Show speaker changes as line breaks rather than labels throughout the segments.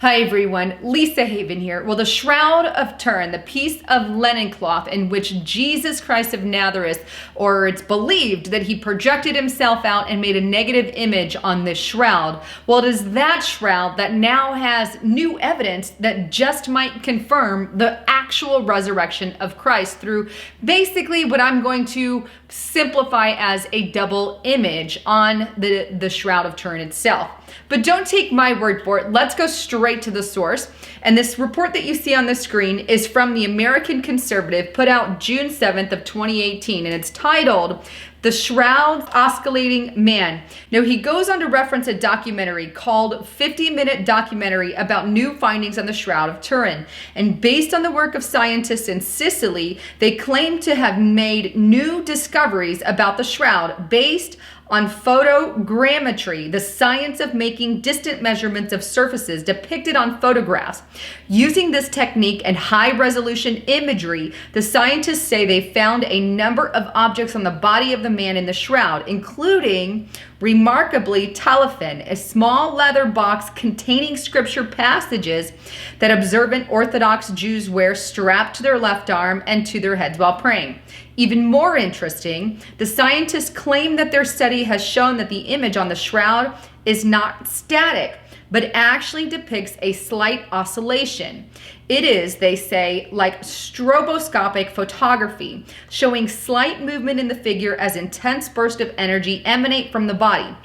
Hi everyone, Lisa Haven here. Well, the Shroud of Turin, the piece of linen cloth in which Jesus Christ of Nazareth, or it's believed that he projected himself out and made a negative image on this shroud. Well, it is that shroud that now has new evidence that just might confirm the actual resurrection of Christ through basically what I'm going to simplify as a double image on the Shroud of Turin itself. But don't take my word for it. Let's go straight to the source. And this report that you see on the screen is from the American Conservative, put out June 7th of 2018, and it's titled "The Shroud's Oscillating Man." Now, he goes on to reference a documentary called 50-Minute Documentary about new findings on the Shroud of Turin. And based on the work of scientists in Sicily, they claim to have made new discoveries about the shroud based on photogrammetry, the science of making distant measurements of surfaces depicted on photographs. Using this technique and high-resolution imagery, the scientists say they found a number of objects on the body of the man in the shroud, including, remarkably, telephone, a small leather box containing scripture passages that observant Orthodox Jews wear strapped to their left arm and to their heads while praying. Even more interesting, the scientists claim that their study has shown that the image on the shroud is not static, but actually depicts a slight oscillation. It is, they say, like stroboscopic photography, showing slight movement in the figure as intense bursts of energy emanate from the body.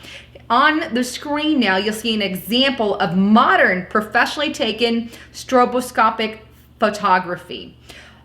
On the screen now, you'll see an example of modern, professionally taken stroboscopic photography.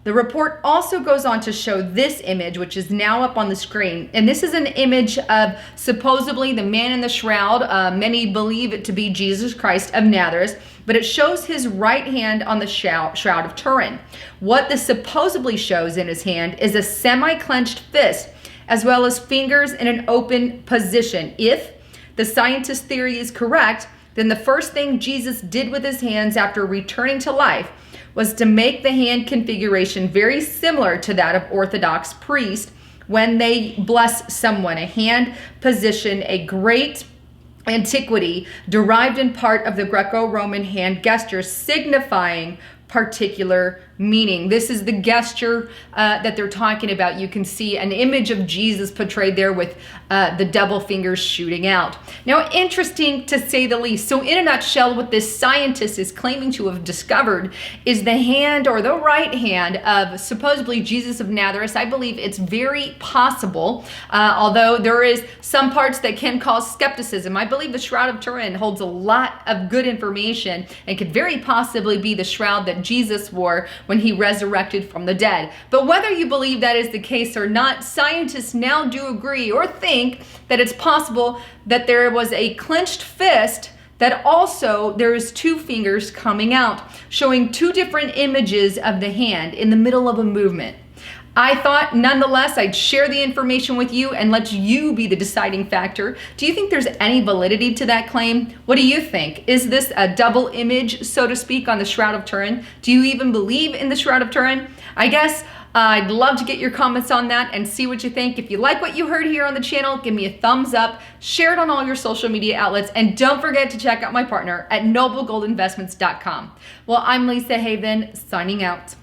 The report also goes on to show this image, which is now up on the screen. And this is an image of supposedly the man in the shroud. Many believe it to be Jesus Christ of Nazareth, but it shows his right hand on the Shroud of Turin. What this supposedly shows in his hand is a semi-clenched fist, as well as fingers in an open position. If the scientist theory is correct, then the first thing Jesus did with his hands after returning to life was to make the hand configuration very similar to that of Orthodox priests when they bless someone. A hand position, a great antiquity, derived in part of the Greco-Roman hand gesture, signifying particular meaning. This is the gesture that they're talking about. You can see an image of Jesus portrayed there with the double fingers shooting out. Now, interesting to say the least. So in a nutshell, what this scientist is claiming to have discovered is the hand, or the right hand, of supposedly Jesus of Nazareth. I believe it's very possible, although there is some parts that can cause skepticism. I believe the Shroud of Turin holds a lot of good information and could very possibly be the shroud that Jesus wore when he resurrected from the dead. But whether you believe that is the case or not, scientists now do agree or think that it's possible that there was a clenched fist, that also there is two fingers coming out, showing two different images of the hand in the middle of a movement. I thought, nonetheless, I'd share the information with you and let you be the deciding factor. Do you think there's any validity to that claim? What do you think? Is this a double image, so to speak, on the Shroud of Turin? Do you even believe in the Shroud of Turin? I guess I'd love to get your comments on that and see what you think. If you like what you heard here on the channel, give me a thumbs up, share it on all your social media outlets, and don't forget to check out my partner at noblegoldinvestments.com. Well, I'm Lisa Haven, signing out.